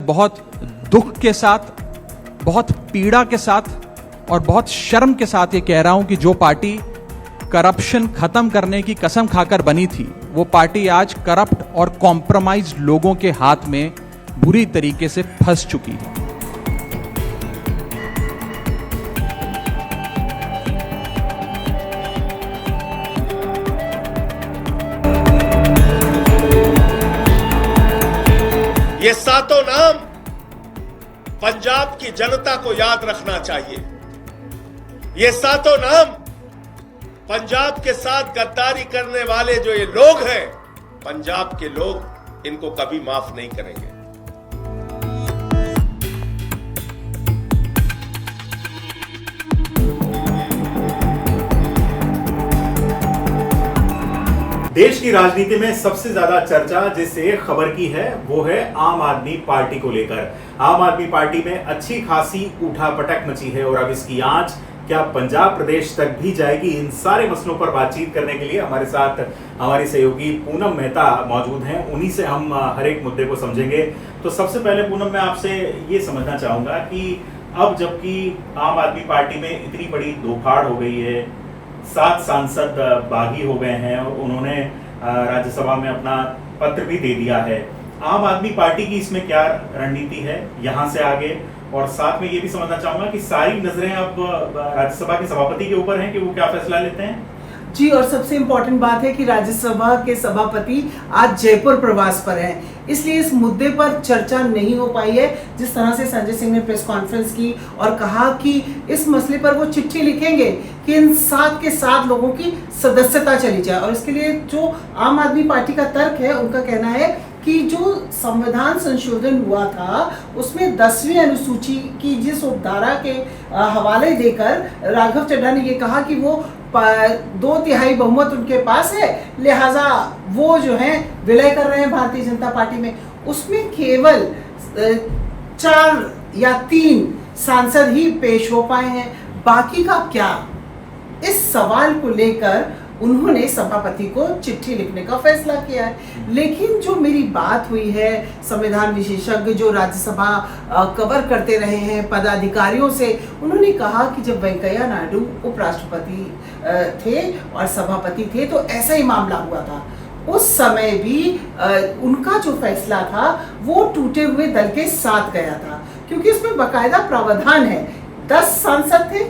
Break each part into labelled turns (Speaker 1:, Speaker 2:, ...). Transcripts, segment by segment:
Speaker 1: बहुत दुख के साथ, बहुत पीड़ा के साथ और बहुत शर्म के साथ ये कह रहा हूं कि जो पार्टी करप्शन खत्म करने की कसम खाकर बनी थी, वो पार्टी आज करप्ट और कॉम्प्रोमाइज लोगों के हाथ में बुरी तरीके से फंस चुकी है।
Speaker 2: ये सातों नाम पंजाब की जनता को याद रखना चाहिए। ये सातों नाम पंजाब के साथ गद्दारी करने वाले जो ये लोग हैं, पंजाब के लोग इनको कभी माफ नहीं करेंगे।
Speaker 3: देश की राजनीति में सबसे ज्यादा चर्चा जिस एक खबर की है वो है आम आदमी पार्टी को लेकर। आम आदमी पार्टी में अच्छी खासी उठापटक मची है और अब इसकी आंच क्या पंजाब प्रदेश तक भी जाएगी। इन सारे मसलों पर बातचीत करने के लिए हमारे साथ हमारी सहयोगी पूनम मेहता मौजूद हैं। उन्हीं से हम हर एक मुद्दे को समझेंगे। तो सबसे पहले पूनम, मैं आपसे ये समझना चाहूंगा कि अब जबकि आम आदमी पार्टी में इतनी बड़ी धोखाड़ हो गई है, 7 सांसद बागी हो गए हैं और उन्होंने राज्यसभा में अपना पत्र भी दे दिया है, आम आदमी पार्टी की इसमें क्या रणनीति है यहां से आगे? और साथ में ये भी समझना चाहूंगा कि सारी नजरें अब राज्यसभा के सभापति के ऊपर हैं कि वो क्या फैसला लेते हैं।
Speaker 4: जी, और सबसे इम्पोर्टेंट बात है कि राज्यसभा के सभापति आज जयपुर प्रवास पर हैं, इसलिए इस मुद्दे पर चर्चा नहीं हो पाई है। जिस तरह से संजय सिंह ने प्रेस कॉन्फ्रेंस की और कहा कि इस मसले पर वो चिट्ठी लिखेंगे कि इन 7 के 7 लोगों की सदस्यता चली जाए। और इसके लिए जो आम आदमी पार्टी का तर्क है, उनका कहना है कि जो संविधान संशोधन हुआ था उसमें 10वीं अनुसूची की जिस उपधारा के हवाले देकर राघव चड्ढा ने ये कहा कि वो 2/3 बहुमत उनके पास है, लिहाजा वो जो है विलय कर रहे हैं भारतीय जनता पार्टी में। उसमें केवल 4 या 3 सांसद ही पेश हो पाए हैं, बाकी का क्या? इस सवाल को लेकर उन्होंने सभापति को चिट्ठी लिखने का फैसला किया है। लेकिन जो मेरी बात हुई है संविधान विशेषज्ञ जो राज्यसभा कवर करते रहे हैं पदाधिकारियों से, उन्होंने कहा कि जब वेंकैया नायडू उपराष्ट्रपति थे और सभापति थे तो ऐसा ही मामला हुआ था। उस समय भी उनका जो फैसला था वो टूटे हुए दल के साथ गया था, क्योंकि उसमें बाकायदा प्रावधान है। 10 सांसद थे,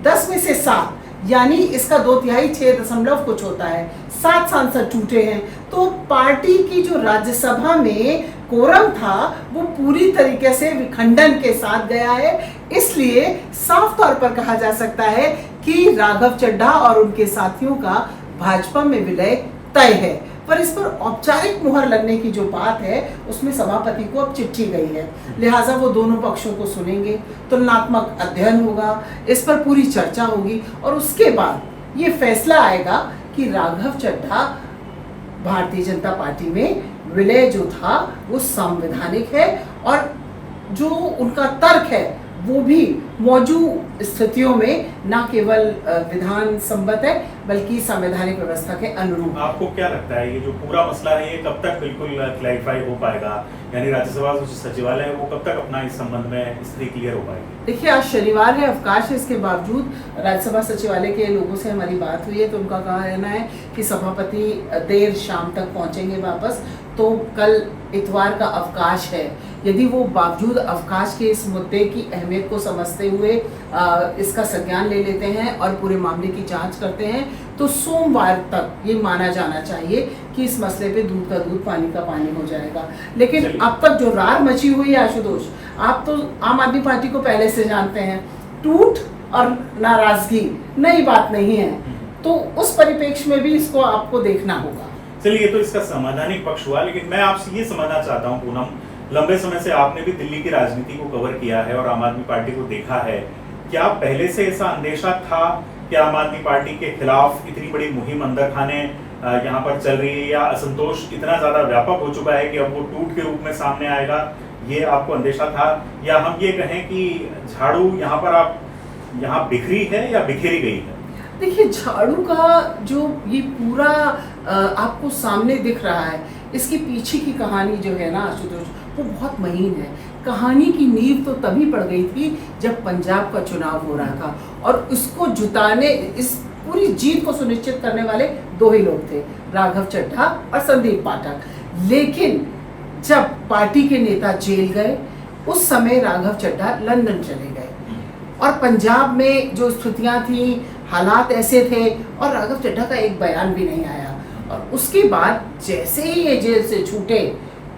Speaker 4: 10 में से 7, यानी इसका 2/3 6 कुछ होता है, 7 सांसद टूटे हैं। तो पार्टी की जो राज्यसभा में कोरम था वो पूरी तरीके से विखंडन के साथ गया है। इसलिए साफ तौर पर कहा जा सकता है कि राघव चड्ढा और उनके साथियों का भाजपा में विलय तय है। पर इस पर औपचारिक मुहर लगने की जो बात है उसमें सभापति को अब चिट्ठी गई है, लिहाजा वो दोनों पक्षों को सुनेंगे, तुलनात्मक अध्ययन होगा, इस पर पूरी चर्चा होगी और उसके बाद ये फैसला आएगा कि राघव चड्ढा भारतीय जनता पार्टी में विलय जो था वो संवैधानिक है और जो उनका तर्क है वो भी मौजूद स्थितियों में न केवल विधान सम्मत है बल्कि संवैधानिक व्यवस्था के अनुरूप।
Speaker 3: आपको क्या लगता है ये जो पूरा मसला है ये कब तक बिल्कुल क्लैरिफाई हो पाएगा, यानी राज्यसभा जो सचिवालय है वो कब तक अपना इस संबंध में स्थिति क्लियर हो पाएगी? देखिए,
Speaker 4: आज शनिवार है, अवकाश है, इसके बावजूद राज्यसभा सचिवालय के लोगों से हमारी बात हुई है तो उनका कहना है कि सभापति देर शाम तक पहुंचेंगे वापस, तो कल इतवार का अवकाश है। यदि वो बावजूद अवकाश के इस मुद्दे की अहमियत को समझते हुए इसका संज्ञान ले लेते हैं और पूरे मामले की जांच करते हैं तो सोमवार तक ये माना जाना चाहिए कि इस मसले पे दूध का दूध पानी का पानी हो जाएगा। लेकिन अब तक जो रार मची हुई है आशुतोष, आप तो आम आदमी पार्टी को पहले से जानते हैं, टूट और नाराजगी नई बात नहीं है, तो उस परिप्रेक्ष्य में भी इसको आपको देखना होगा।
Speaker 3: चलिए, तो इसका संवैधानिक पक्ष हुआ, लेकिन मैं आपसे ये समझना चाहता हूँ पूनम, लंबे समय से आपने भी दिल्ली की राजनीति को कवर किया है और आम आदमी पार्टी को देखा है, क्या पहले से ऐसा अंदेशा था कि आम आदमी पार्टी के खिलाफ इतनी बड़ी मुहिम अंदर खाने यहाँ पर चल रही है, या असंतोष इतना ज्यादा व्यापक हो चुका है कि अब वो टूट के रूप में सामने आएगा, ये आपको अंदेशा था? या हम ये कहें कि झाड़ू यहाँ पर आप यहाँ बिखरी है या बिखेरी गई है?
Speaker 4: देखिए, झाड़ू का जो ये पूरा आपको सामने दिख रहा है, इसके पीछे की कहानी जो है ना आशुतोष, वो बहुत महीन है। कहानी की नींव तो तभी पड़ गई थी जब पंजाब का चुनाव हो रहा था और उसको जुटाने, इस पूरी जीत को सुनिश्चित करने वाले दो ही लोग थे, राघव चड्ढा और संदीप पाठक। लेकिन जब पार्टी के नेता जेल गए उस समय राघव चड्ढा लंदन चले गए और पंजाब में जो स्थितियां थी, हालात ऐसे थे और राघव चड्ढा का एक बयान भी नहीं आया। और उसके बाद जैसे ही ये जेल से छूटे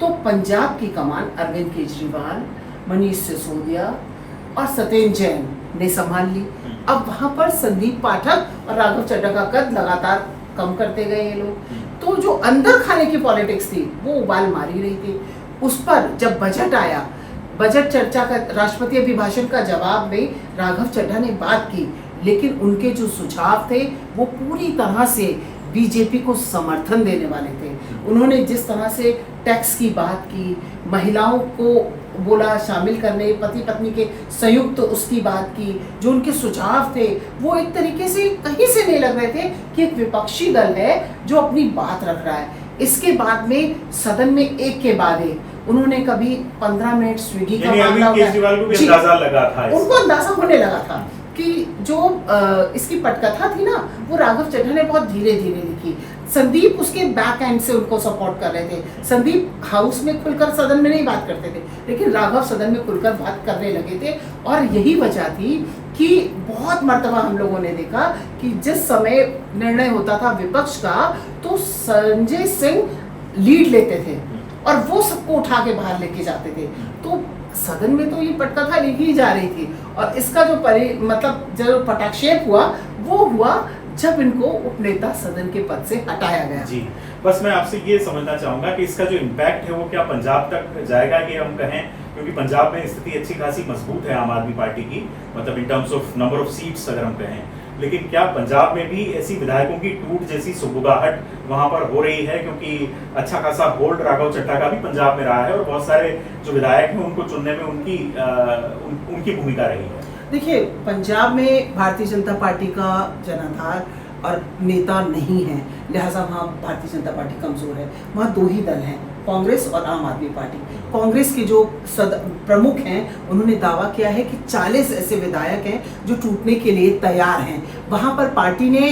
Speaker 4: तो पंजाब की कमान अरविंद केजरीवाल, मनीष सिसोदिया और सत्येंद्र जैन ने संभाल ली। अब वहां पर संदीप पाठक और राघव चड्ढा का कद लगातार कम करते गए ये लोग। तो जो अंदर खाने की पॉलिटिक्स थी वो उबाल मारी रही थी। उस पर जब बजट आया, बजट चर्चा का राष्ट्रपति अभिभाषण का जवाब में राघव चड्ढा ने बात की, लेकिन उनके जो सुझाव थे वो पूरी तरह से बीजेपी को समर्थन देने वाले थे। उन्होंने जिस तरह से टैक्स की बात की, महिलाओं को बोला शामिल करने, पति पत्नी के संयुक्त उसकी बात की, जो उनके सुझाव थे वो एक तरीके से कहीं से नहीं लग रहे थे कि एक विपक्षी दल है जो अपनी बात रख रहा है। इसके बाद में सदन में एक के बाद एक उन्होंने कभी 15 मिनट स्विगी का मामला,
Speaker 3: केजरीवाल को भी अंदाजा लगा था,
Speaker 4: उनको अंदाजा होने लगा था कि जो इसकी पटकथा थी ना वो राघव चड्ढा ने बहुत धीरे धीरे लिखी। संदीप उसके बैक एंड से उनको सपोर्ट कर रहे थे। संदीप हाउस में खुलकर सदन में नहीं बात करते थे, लेकिन राघव सदन में खुलकर बात करने लगे थे। और यही वजह थी कि बहुत मर्तबा हम लोगों ने देखा कि जिस समय निर्णय होता था विपक्ष का तो संजय सिंह लीड लेते थे और वो सबको उठा के बाहर लेके जाते थे। तो सदन में तो ये पटकथा लिखी जा रही थी और इसका जो जो पटाक्षेप हुआ वो हुआ जब इनको उपनेता सदन के पद से हटाया गया।
Speaker 3: जी, बस मैं आपसे ये समझना चाहूंगा कि इसका जो इम्पैक्ट है वो क्या पंजाब तक जाएगा, ये हम कहें, क्योंकि पंजाब में स्थिति अच्छी खासी मजबूत है आम आदमी पार्टी की, मतलब in terms of number of seats अगर हम कहें, लेकिन क्या पंजाब में भी ऐसी विधायकों की टूट जैसी सुगबुगाहट वहां पर हो रही है? क्योंकि अच्छा खासा होल्ड राघव चड्ढा का भी पंजाब में रहा है और बहुत सारे जो विधायक हैं उनको चुनने में उनकी भूमिका रही है।
Speaker 4: देखिए, पंजाब में भारतीय जनता पार्टी का जनाधार और नेता नहीं है, लिहाजा वहाँ भारतीय जनता पार्टी कमजोर है। वहाँ दो ही दल हैं, कांग्रेस और आम आदमी पार्टी। कांग्रेस के जो प्रमुख हैं उन्होंने दावा किया है कि 40 ऐसे विधायक हैं जो टूटने के लिए तैयार हैं। वहां पर पार्टी ने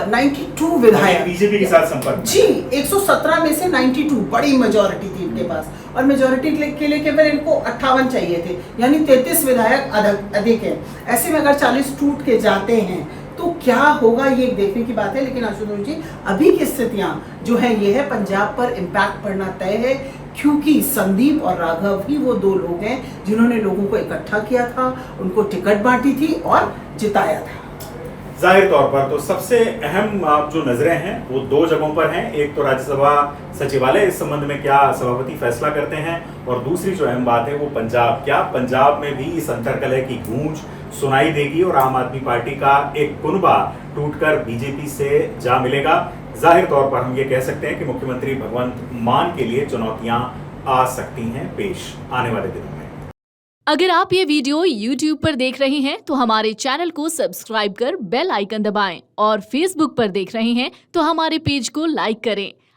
Speaker 4: 92 विधायक
Speaker 3: बीजेपी के साथ संपर्क,
Speaker 4: जी 117 में से 92 बड़ी मेजोरिटी थी इनके पास, और मेजोरिटी के लिए केवल इनको 58 चाहिए थे, यानी 33 विधायक अधिक है। ऐसे में अगर 40 टूट के जाते हैं तो क्या होगा ये देखने की बात है। लेकिन आशुतोष जी, अभी की स्थितियां जो है ये है, पंजाब पर इम्पैक्ट पड़ना तय है, क्योंकि संदीप और राघव ही वो दो लोग हैं जिन्होंने लोगों को इकट्ठा किया था, उनको टिकट बांटी थी और जिताया था।
Speaker 3: जाहिर तौर पर तो सबसे अहम जो नजरें हैं वो दो जगहों पर हैं। एक तो राज्यसभा सचिवालय इस संबंध में क्या सभापति फैसला करते हैं, और दूसरी जो अहम बात है वो पंजाब, क्या पंजाब में भी इस अंतर्कलह की गूंज सुनाई देगी और आम आदमी पार्टी का एक कुनबा टूटकर बीजेपी से जा मिलेगा। जाहिर तौर पर हम ये कह सकते हैं कि मुख्यमंत्री भगवंत मान के लिए चुनौतियां आ सकती हैं पेश आने वाले दिनों में।
Speaker 5: अगर आप ये वीडियो YouTube पर देख रहे हैं तो हमारे चैनल को सब्सक्राइब कर बेल आइकन दबाएं, और Facebook पर देख रहे हैं तो हमारे पेज को लाइक करें।